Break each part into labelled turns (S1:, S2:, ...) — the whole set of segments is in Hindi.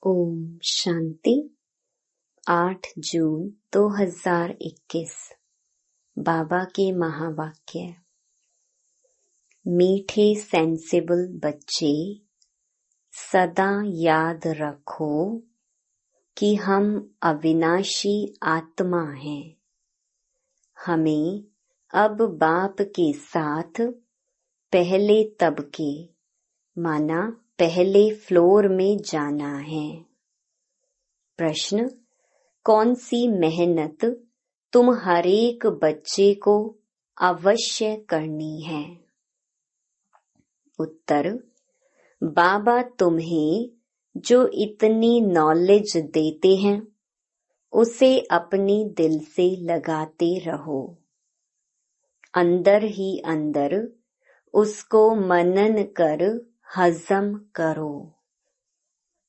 S1: ओम शांति। 8 जून 2021 बाबा के महावाक्य। मीठे सेंसिबल बच्चे, सदा याद रखो कि हम अविनाशी आत्मा हैं। हमें अब बाप के साथ पहले तबके माना पहले फ्लोर में जाना है। प्रश्न: कौन सी मेहनत तुम हरेक बच्चे को अवश्य करनी है? उत्तर: बाबा तुम्हें जो इतनी नॉलेज देते हैं उसे अपने दिल से लगाते रहो। अंदर ही अंदर उसको मनन कर हजम करो,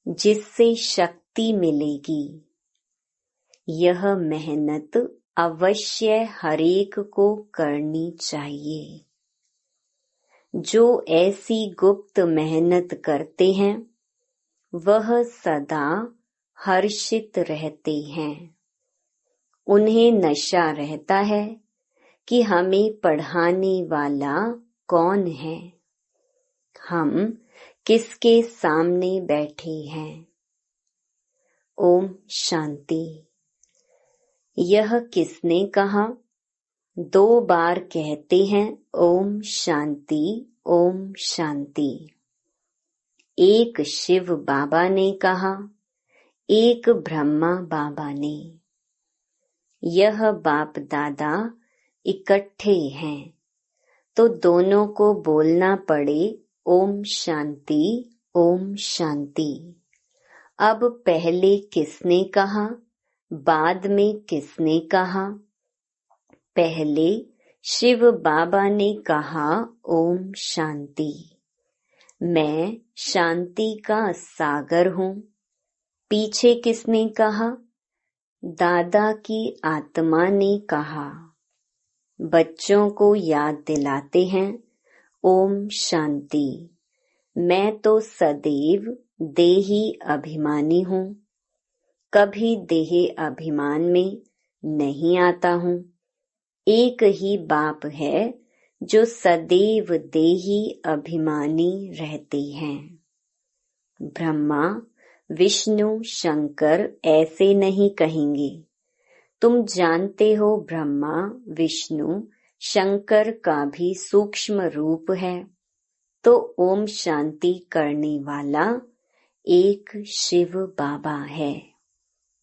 S1: जिससे शक्ति मिलेगी। यह मेहनत अवश्य हरेक को करनी चाहिए। जो ऐसी गुप्त मेहनत करते हैं वह सदा हर्षित रहते हैं। उन्हें नशा रहता है कि हमें पढ़ाने वाला कौन है, हम किसके सामने बैठे हैं। ओम शांति। यह किसने कहा? 2 बार कहते हैं ओम शांति, ओम शांति। एक शिव बाबा ने कहा, एक ब्रह्मा बाबा ने। यह बाप दादा इकट्ठे हैं तो दोनों को बोलना पड़े ओम शांति, ओम शांति। अब पहले किसने कहा, बाद में किसने कहा? पहले शिव बाबा ने कहा ओम शांति। मैं शांति का सागर हूँ। पीछे किसने कहा? दादा की आत्मा ने कहा। बच्चों को याद दिलाते हैं ओम शांति। मैं तो सदैव देही अभिमानी हूँ, कभी देह अभिमान में नहीं आता हूँ। एक ही बाप है जो सदैव देही अभिमानी रहते हैं। ब्रह्मा, विष्णु, शंकर ऐसे नहीं कहेंगे। तुम जानते हो ब्रह्मा, विष्णु, शंकर का भी सूक्ष्म रूप है, तो ओम शांति करने वाला एक शिव बाबा है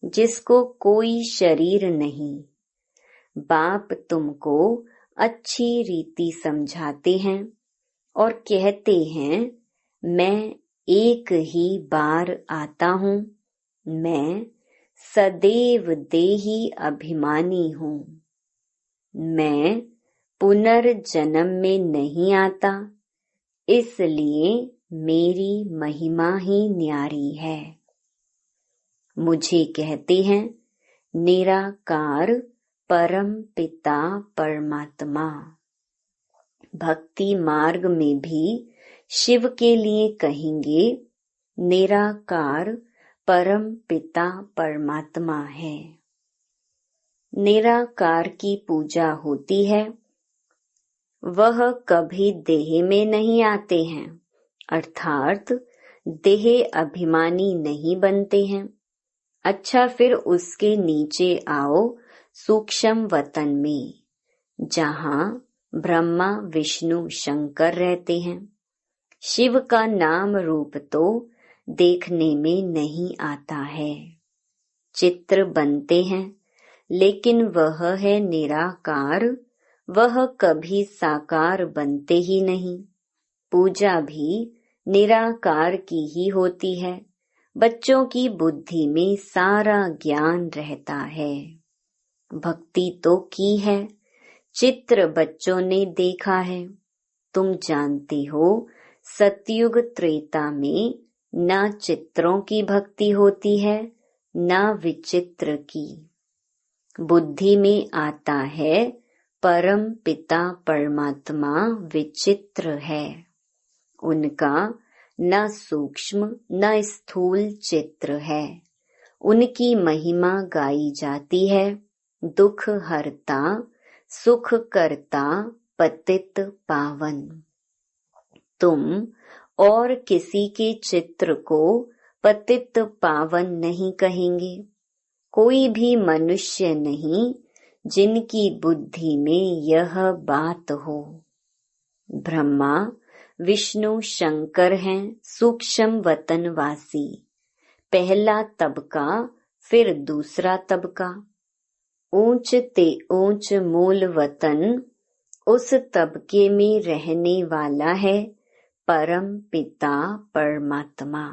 S1: जिसको कोई शरीर नहीं। बाप तुमको अच्छी रीति समझाते हैं और कहते हैं मैं एक ही बार आता हूँ। मैं सदैव देही अभिमानी हूँ। मैं पुनर्जन्म में नहीं आता, इसलिए मेरी महिमा ही न्यारी है। मुझे कहते हैं निराकार परम पिता परमात्मा। भक्ति मार्ग में भी शिव के लिए कहेंगे निराकार परम पिता परमात्मा है। निराकार की पूजा होती है। वह कभी देह में नहीं आते हैं, अर्थात देह अभिमानी नहीं बनते हैं। अच्छा, फिर उसके नीचे आओ सूक्ष्म वतन में, जहाँ ब्रह्मा, विष्णु, शंकर रहते हैं। शिव का नाम रूप तो देखने में नहीं आता है। चित्र बनते हैं, लेकिन वह है निराकार। वह कभी साकार बनते ही नहीं। पूजा भी निराकार की ही होती है। बच्चों की बुद्धि में सारा ज्ञान रहता है। भक्ति तो की है, चित्र बच्चों ने देखा है। तुम जानते हो सतयुग त्रेता में ना चित्रों की भक्ति होती है ना विचित्र की। बुद्धि में आता है परम पिता परमात्मा विचित्र है। उनका न सूक्ष्म न स्थूल चित्र है। उनकी महिमा गाई जाती है। दुख हरता सुख करता पतित पावन। तुम और किसी के चित्र को पतित पावन नहीं कहेंगे। कोई भी मनुष्य नहीं जिनकी बुद्धि में यह बात हो। ब्रह्मा विष्णु शंकर हैं सूक्ष्म वतनवासी। पहला तबका फिर दूसरा तबका। ऊंच ते ऊंच मूल वतन उस तबके में रहने वाला है परम पिता परमात्मा।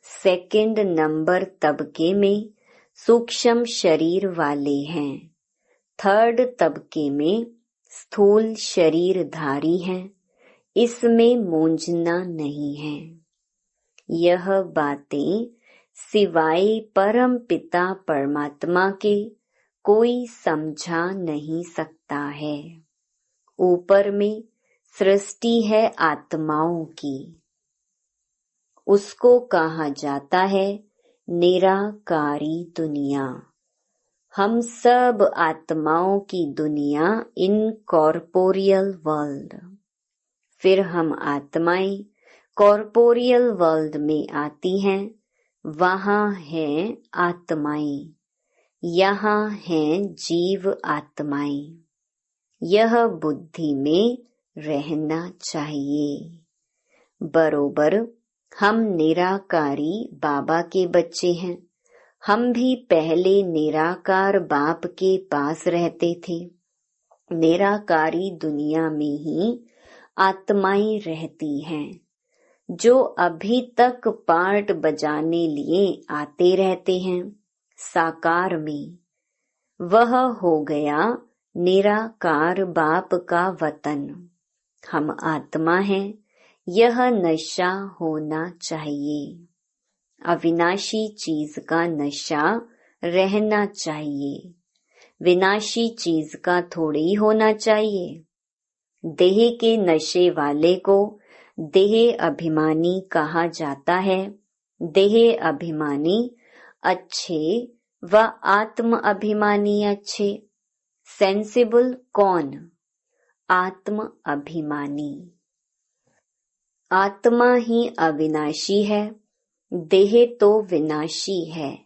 S1: सेकंड नंबर तबके में सूक्ष्म शरीर वाले हैं। थर्ड तबके में स्थूल शरीरधारी हैं। इसमें मूंझना नहीं है। यह बातें सिवाय परम पिता परमात्मा के कोई समझा नहीं सकता है। ऊपर में सृष्टि है आत्माओं की। उसको कहा जाता है निराकारी दुनिया। हम सब आत्माओं की दुनिया इनकॉर्पोरियल वर्ल्ड। फिर हम आत्माएं कॉर्पोरियल वर्ल्ड में आती हैं। वहाँ हैं आत्माएं, यहाँ हैं जीव आत्माएं। यह बुद्धि में रहना चाहिए। बरोबर हम निराकारी बाबा के बच्चे हैं। हम भी पहले निराकार बाप के पास रहते थे। निराकारी दुनिया में ही आत्माएं रहती हैं, जो अभी तक पार्ट बजाने लिए आते रहते हैं साकार में। वह हो गया निराकार बाप का वतन। हम आत्मा हैं। यह नशा होना चाहिए। अविनाशी चीज का नशा रहना चाहिए। विनाशी चीज का थोड़ी होना चाहिए। देह के नशे वाले को देह अभिमानी कहा जाता है। देह अभिमानी अच्छे व आत्म अभिमानी अच्छे। सेंसिबल कौन? आत्म अभिमानी। आत्मा ही अविनाशी है, देह तो विनाशी है।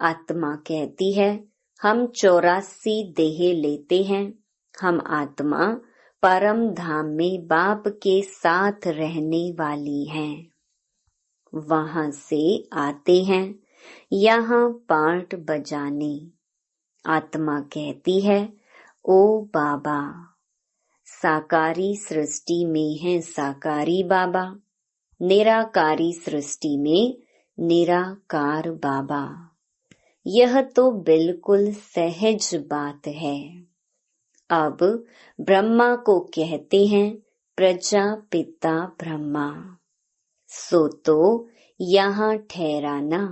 S1: आत्मा कहती है हम 84 देह लेते हैं। हम आत्मा परम धाम में बाप के साथ रहने वाली हैं। वहां से आते हैं यहाँ पार्ट बजाने। आत्मा कहती है ओ बाबा, साकारी सृष्टि में है साकारी बाबा, निराकारी सृष्टि में निराकार बाबा। यह तो बिल्कुल सहज बात है। अब ब्रह्मा को कहते हैं प्रजापिता ब्रह्मा। सो तो यहाँ ठहराना।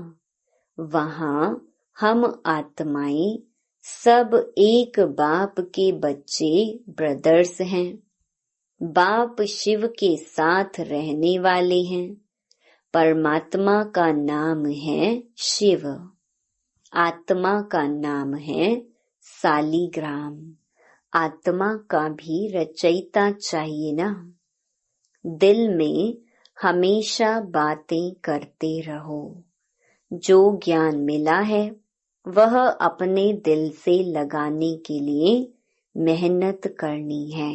S1: वहाँ हम आत्माएं सब एक बाप के बच्चे ब्रदर्स हैं। बाप शिव के साथ रहने वाले हैं। परमात्मा का नाम है शिव। आत्मा का नाम है सालीग्राम। आत्मा का भी रचयिता चाहिए ना। दिल में हमेशा बातें करते रहो। जो ज्ञान मिला है वह अपने दिल से लगाने के लिए मेहनत करनी है।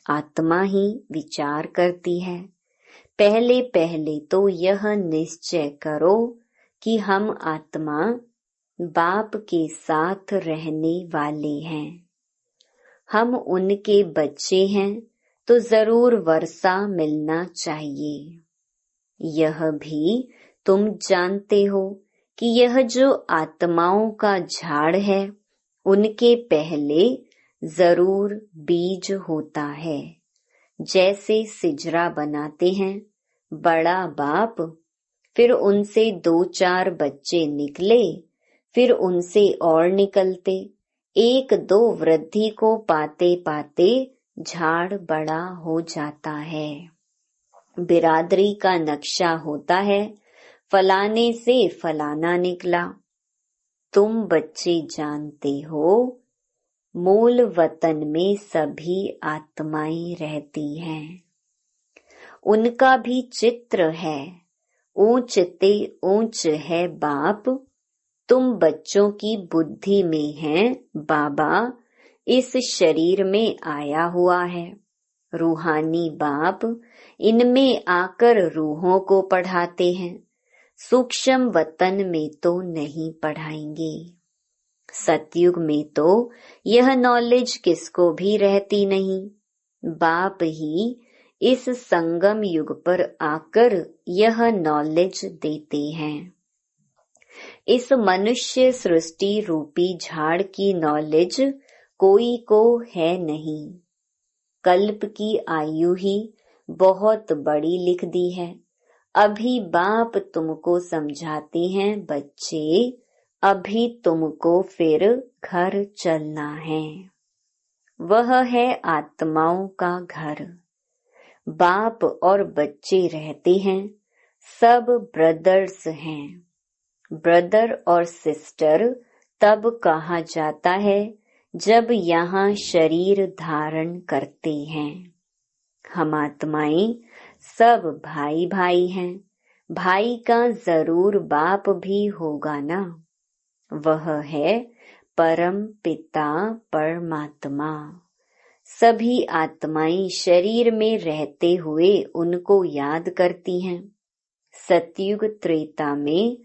S1: आत्मा ही विचार करती है। पहले पहले तो यह निश्चय करो कि हम आत्मा बाप के साथ रहने वाले हैं। हम उनके बच्चे हैं तो जरूर वर्षा मिलना चाहिए। यह भी तुम जानते हो कि यह जो आत्माओं का झाड़ है उनके पहले जरूर बीज होता है। जैसे सिजरा बनाते हैं बड़ा बाप, फिर उनसे 2-4 बच्चे निकले, फिर उनसे और निकलते, 1-2 वृद्धि को पाते पाते झाड़ बड़ा हो जाता है। बिरादरी का नक्शा होता है, फलाने से फलाना निकला। तुम बच्चे जानते हो, मूल वतन में सभी आत्माएं रहती हैं। उनका भी चित्र है, ऊंच ते ऊंच है बाप। तुम बच्चों की बुद्धि में है, बाबा इस शरीर में आया हुआ है। रूहानी बाप इनमें आकर रूहों को पढ़ाते हैं। सूक्ष्म वतन में तो नहीं पढ़ाएंगे। सतयुग में तो यह नॉलेज किसको भी रहती नहीं। बाप ही इस संगम युग पर आकर यह नॉलेज देते हैं। इस मनुष्य सृष्टि रूपी झाड़ की नॉलेज कोई को है नहीं। कल्प की आयु ही बहुत बड़ी लिख दी है। अभी बाप तुमको समझाते हैं, बच्चे अभी तुमको फिर घर चलना है। वह है आत्माओं का घर। बाप और बच्चे रहते हैं, सब ब्रदर्स हैं। ब्रदर और सिस्टर तब कहा जाता है जब यहाँ शरीर धारण करते हैं। हम आत्माएं सब भाई भाई हैं। भाई का जरूर बाप भी होगा ना। वह है परम पिता परमात्मा। सभी आत्माएं शरीर में रहते हुए उनको याद करती हैं। सतयुग त्रेता में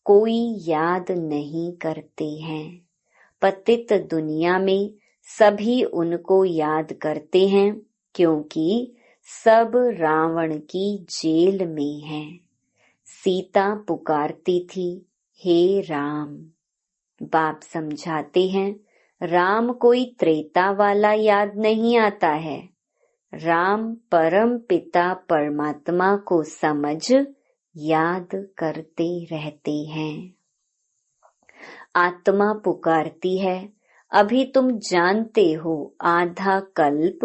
S1: कोई याद नहीं करते हैं। पतित दुनिया में सभी उनको याद करते हैं, क्योंकि सब रावण की जेल में हैं। सीता पुकारती थी, हे राम। बाप समझाते हैं, राम कोई त्रेता वाला याद नहीं आता है। राम परम पिता परमात्मा को समझ याद करते रहते हैं। आत्मा पुकारती है, अभी तुम जानते हो आधा कल्प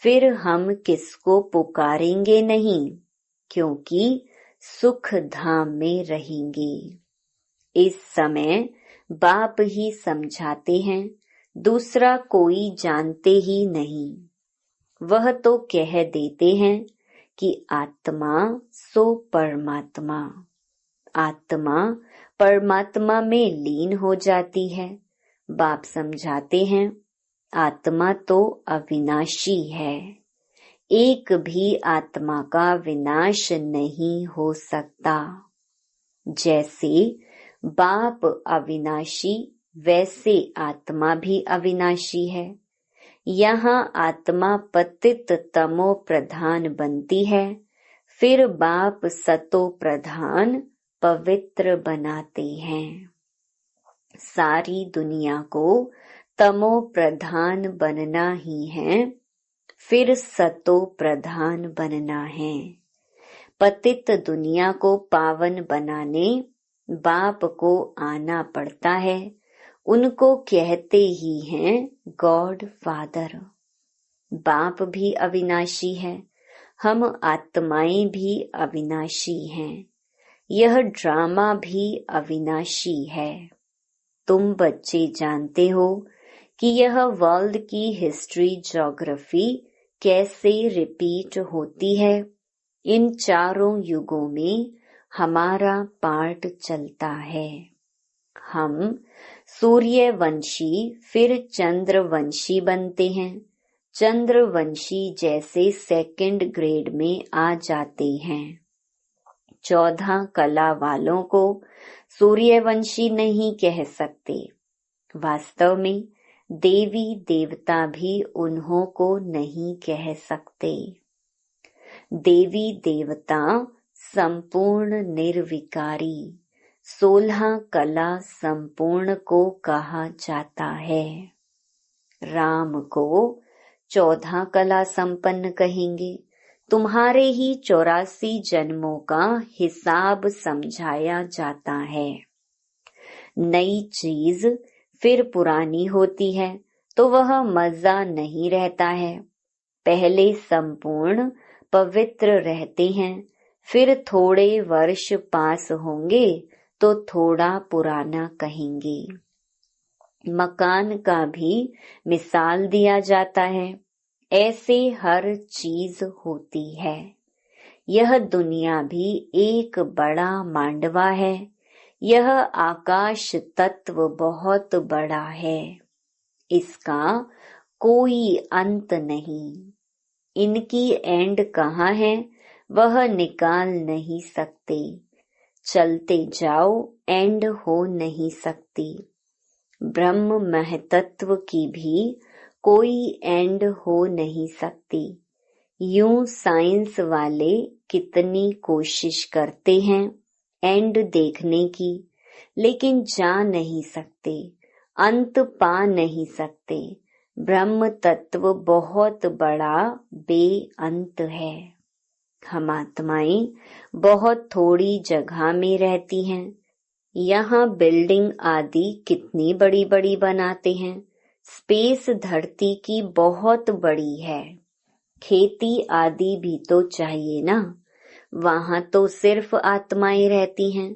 S1: फिर हम किसको पुकारेंगे नहीं, क्योंकि सुख धाम में रहेंगे। इस समय बाप ही समझाते हैं, दूसरा कोई जानते ही नहीं। वह तो कह देते हैं कि आत्मा सो परमात्मा। आत्मा परमात्मा में लीन हो जाती है। बाप समझाते हैं, आत्मा तो अविनाशी है। एक भी आत्मा का विनाश नहीं हो सकता। जैसे बाप अविनाशी, वैसे आत्मा भी अविनाशी है। यहाँ आत्मा पतित तमो प्रधान बनती है, फिर बाप सतो प्रधान पवित्र बनाते हैं। सारी दुनिया को तमो प्रधान बनना ही है, फिर सतो प्रधान बनना है। पतित दुनिया को पावन बनाने बाप को आना पड़ता है। उनको कहते ही हैं गॉड फादर। बाप भी अविनाशी है, हम आत्माएं भी अविनाशी हैं। यह ड्रामा भी अविनाशी है। तुम बच्चे जानते हो कि यह वर्ल्ड की हिस्ट्री ज्योग्राफी कैसे रिपीट होती है। इन चारों युगों में हमारा पार्ट चलता है। हम सूर्यवंशी फिर चंद्रवंशी बनते हैं। चंद्रवंशी जैसे सेकंड ग्रेड में आ जाते हैं। 14 कला वालों को सूर्यवंशी नहीं कह सकते। वास्तव में देवी देवता भी उन्हों को नहीं कह सकते। देवी देवता संपूर्ण निर्विकारी 16 कला संपूर्ण को कहा जाता है। राम को 14 कला संपन्न कहेंगे। तुम्हारे ही 84 जन्मों का हिसाब समझाया जाता है। नई चीज फिर पुरानी होती है तो वह मजा नहीं रहता है। पहले संपूर्ण पवित्र रहते हैं, फिर थोड़े वर्ष पास होंगे तो थोड़ा पुराना कहेंगे। मकान का भी मिसाल दिया जाता है। ऐसे हर चीज होती है। यह दुनिया भी एक बड़ा मांडवा है। यह आकाश तत्व बहुत बड़ा है। इसका कोई अंत नहीं। इनकी एंड कहाँ है वह निकाल नहीं सकते। चलते जाओ, एंड हो नहीं सकती। ब्रह्म महतत्व की भी कोई एंड हो नहीं सकती। यूं साइंस वाले कितनी कोशिश करते हैं एंड देखने की, लेकिन जा नहीं सकते, अंत पा नहीं सकते। ब्रह्म तत्व बहुत बड़ा बेअंत है। हम आत्माएं बहुत थोड़ी जगह में रहती हैं। यहाँ बिल्डिंग आदि कितनी बड़ी बड़ी बनाते हैं। स्पेस धरती की बहुत बड़ी है। खेती आदि भी तो चाहिए ना। वहाँ तो सिर्फ आत्माएं रहती हैं।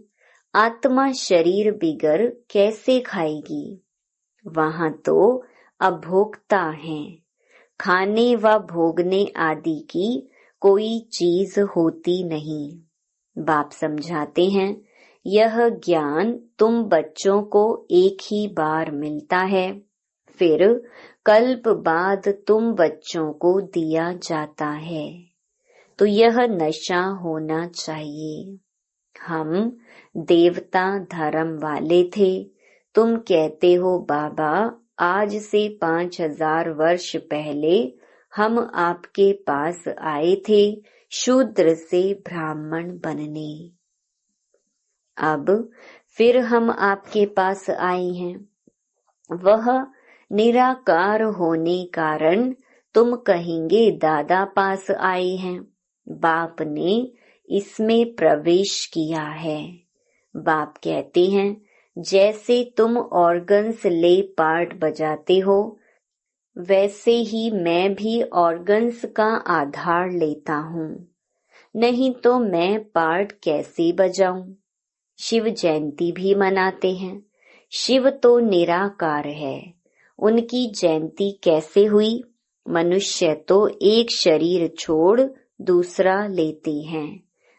S1: आत्मा शरीर बिगर कैसे खाएगी। वहाँ तो अभोक्ता हैं। खाने व भोगने आदि की कोई चीज होती नहीं। बाप समझाते हैं, यह ज्ञान तुम बच्चों को एक ही बार मिलता है, फिर कल्प बाद तुम बच्चों को दिया जाता है। तो यह नशा होना चाहिए। हम देवता धर्म वाले थे। तुम कहते हो बाबा, आज से 5000 वर्ष पहले हम आपके पास आए थे शूद्र से ब्राह्मण बनने। अब फिर हम आपके पास आए हैं। वह निराकार होने कारण तुम कहेंगे दादा पास आए हैं। बाप ने इसमें प्रवेश किया है। बाप कहते हैं, जैसे तुम ऑर्गन्स ले पार्ट बजाते हो, वैसे ही मैं भी ऑर्गन्स का आधार लेता हूँ। नहीं तो मैं पार्ट कैसे बजाऊं। शिव जयंती भी मनाते हैं। शिव तो निराकार है, उनकी जयंती कैसे हुई। मनुष्य तो एक शरीर छोड़ दूसरा लेते हैं।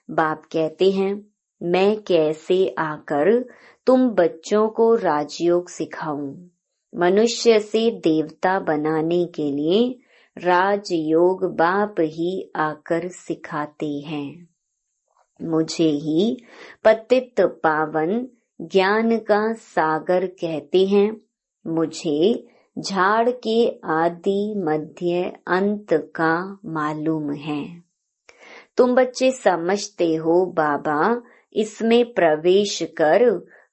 S1: बाप कहते हैं, मैं कैसे आकर तुम बच्चों को राजयोग सिखाऊं। मनुष्य से देवता बनाने के लिए राजयोग बाप ही आकर सिखाते हैं। मुझे ही पतित पावन ज्ञान का सागर कहते हैं। मुझे झाड़ के आदि मध्य अंत का मालूम है। तुम बच्चे समझते हो बाबा इसमें प्रवेश कर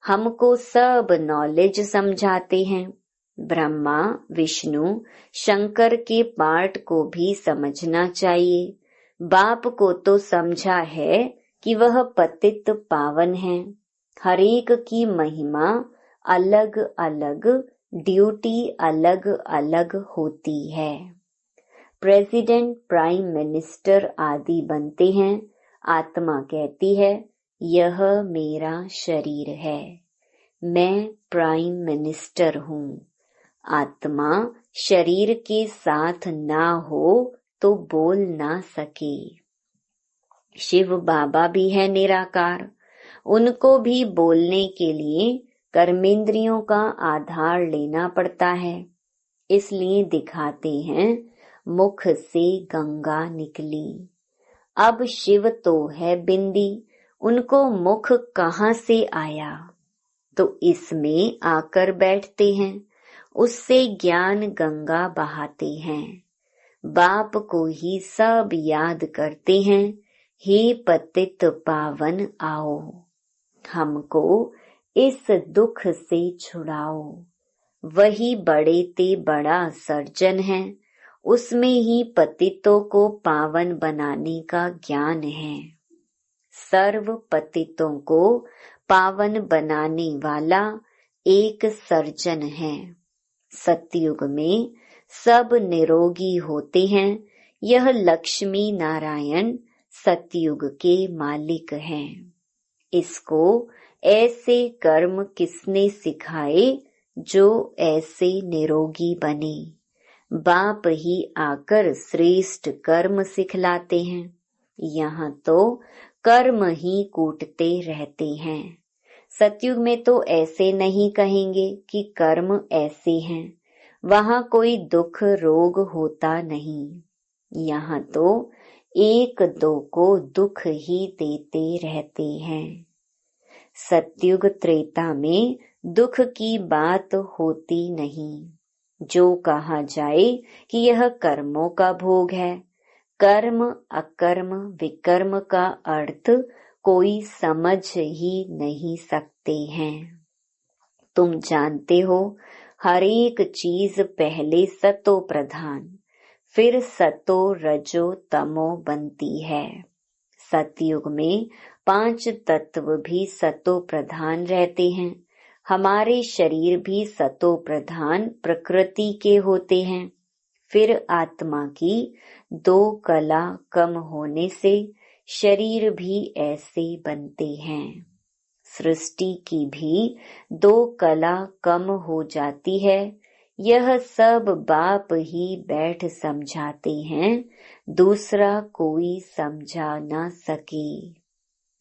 S1: हमको सब नॉलेज समझाते हैं। ब्रह्मा विष्णु शंकर के पाठ को भी समझना चाहिए। बाप को तो समझा है कि वह पतित पावन है। हरेक की महिमा अलग अलग, ड्यूटी अलग अलग होती है। प्रेसिडेंट, प्राइम मिनिस्टर आदि बनते हैं। आत्मा कहती है, यह मेरा शरीर है, मैं प्राइम मिनिस्टर हूँ। आत्मा शरीर के साथ ना हो तो बोल ना सके। शिव बाबा भी है निराकार। उनको भी बोलने के लिए कर्मेंद्रियों का आधार लेना पड़ता है। इसलिए दिखाते हैं, मुख से गंगा निकली। अब शिव तो है बिंदी, उनको मुख कहाँ से आया। तो इसमें आकर बैठते हैं, उससे ज्ञान गंगा बहाते हैं। बाप को ही सब याद करते हैं, हे पतित पावन आओ, हमको इस दुख से छुड़ाओ। वही बड़े ते बड़ा सर्जन है, उसमें ही पतितों को पावन बनाने का ज्ञान है। सर्व पतितों को पावन बनाने वाला एक सर्जन है। सतयुग में सब निरोगी होते हैं, यह लक्ष्मी नारायण सतयुग के मालिक हैं। इसको ऐसे कर्म किसने सिखाए जो ऐसे निरोगी बने? बाप ही आकर श्रेष्ठ कर्म सिखलाते हैं। यहाँ तो कर्म ही कूटते रहते हैं। सतयुग में तो ऐसे नहीं कहेंगे कि कर्म ऐसे हैं। वहाँ कोई दुख रोग होता नहीं। यहाँ तो एक दो को दुख ही देते रहते हैं। सतयुग त्रेता में दुख की बात होती नहीं। जो कहा जाए कि यह कर्मों का भोग है, कर्म अकर्म विकर्म का अर्थ कोई समझ ही नहीं सकते हैं। तुम जानते हो, हर एक चीज पहले सतो प्रधान, फिर सतो रजो तमो बनती है। सतयुग में 5 तत्व भी सतो प्रधान रहते हैं। हमारे शरीर भी सतो प्रधान प्रकृति के होते हैं। फिर आत्मा की 2 कला कम होने से शरीर भी ऐसे बनते हैं। सृष्टि की भी 2 कला कम हो जाती है। यह सब बाप ही बैठ समझाते हैं, दूसरा कोई समझा ना सके।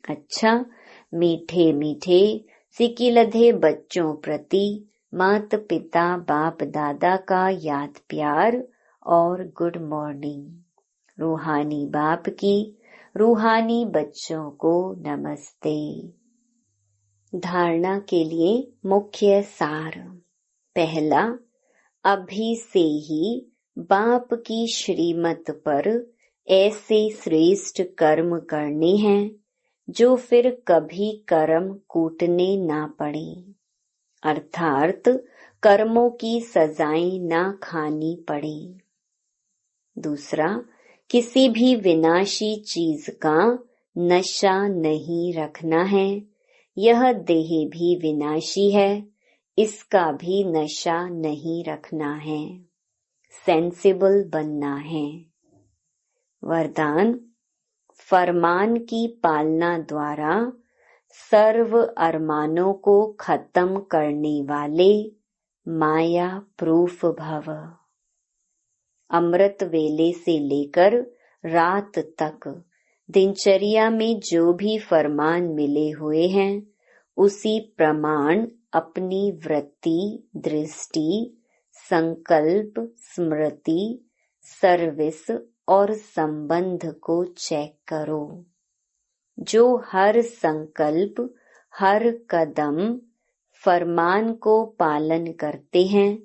S1: अच्छा, मीठे मीठे सिकिलधे बच्चों प्रति माता पिता बाप दादा का याद प्यार और गुड मॉर्निंग। रूहानी बाप की रूहानी बच्चों को नमस्ते। धारणा के लिए मुख्य सार। पहला, अभी से ही बाप की श्रीमत पर ऐसे श्रेष्ठ कर्म करने हैं जो फिर कभी कर्म कूटने ना पड़े, अर्थात कर्मों की सजाएं ना खानी पड़े। दूसरा, किसी भी विनाशी चीज का नशा नहीं रखना है। यह देह भी विनाशी है, इसका भी नशा नहीं रखना है। सेंसिबल बनना है। वरदान, फरमान की पालना द्वारा सर्व अरमानों को खत्म करने वाले माया प्रूफ भव। अमृत वेले से लेकर रात तक दिनचर्या में जो भी फरमान मिले हुए हैं, उसी प्रमाण अपनी वृत्ति, दृष्टि, संकल्प, स्मृति, सर्विस और संबंध को चेक करो। जो हर संकल्प, हर कदम फरमान को पालन करते हैं,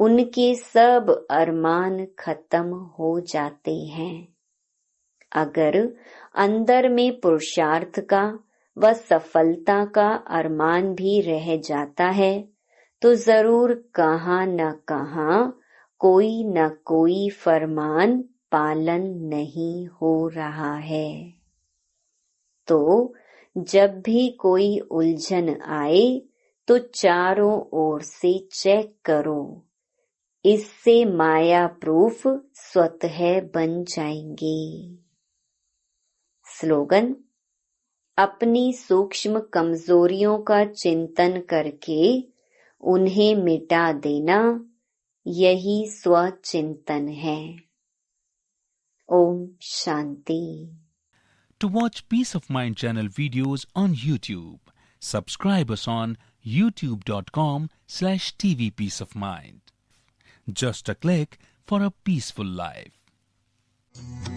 S1: उनके सब अरमान खत्म हो जाते हैं। अगर अंदर में पुरुषार्थ का व सफलता का अरमान भी रह जाता है, तो जरूर कहाँ न कहाँ कोई न कोई फरमान पालन नहीं हो रहा है। तो जब भी कोई उलझन आए तो चारों ओर से चेक करो। इससे माया प्रूफ स्वतः बन जाएंगे। स्लोगन, अपनी सूक्ष्म कमजोरियों का चिंतन करके उन्हें मिटा देना, यही स्वचिंतन है। Om Shanti.
S2: To watch Peace of Mind channel videos on YouTube, subscribe us on youtube.com/TV Peace of Mind. Just a click for a peaceful life.